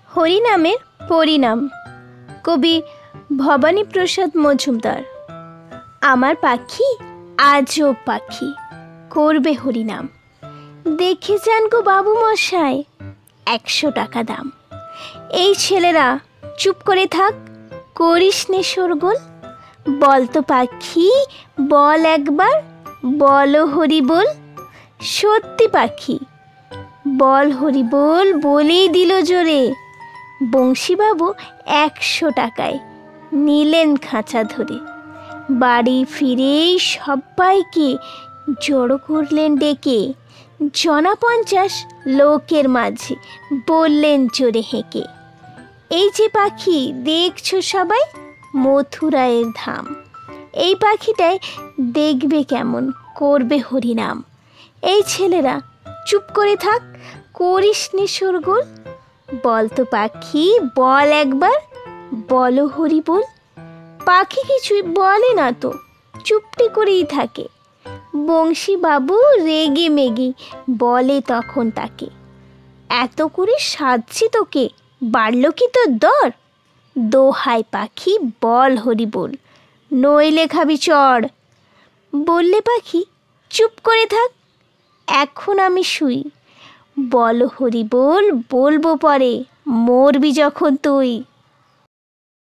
হরিনামের পরিণাম। কবি ভবানীপ্রসাদ মজুমদার। আমার পাখি আজব পাখি, করবে হরিনাম। দেখে যান গো বাবু মশাই, 100 টাকা দাম। এই ছেলেরা চুপ করে থাক, করিস নে শোরগোল। বল তো পাখি বল একবার, বলো হরি বল। সত্যি পাখি বল হরি বল, বলেই দিল জোরে। বংশীবাবু 100 টাকায় নিলেন খাঁচা ধরে। বাড়ি ফিরেই সবাইকে জড়ো করলেন ডেকে। 50 লোকের মাঝে বললেন জোরে হেঁকে, এই যে পাখি দেখছো সবাই, মথুরায়ের ধাম। এই পাখিটায় দেখবে কেমন, করবে হরিনাম। এই ছেলেরা চুপ করে থাক, করিস নে শোরগোল। বল তো পাখি বল একবার, বলো হরি বল। পাখি কিছুই বলে না তো, চুপটি করেই থাকে। বংশীবাবু রেগে মেগে বলে তখন তাকে, এত করে সাজছি তোকে, বাড়ল কি তোর দর? দোহাই পাখি বল হরি বল, নইলে খাবি চড়। বললে পাখি চুপ করে থাক, এখন আমি শুই। বল হরি বল, বলবো পরে, মরবি যখন তুই।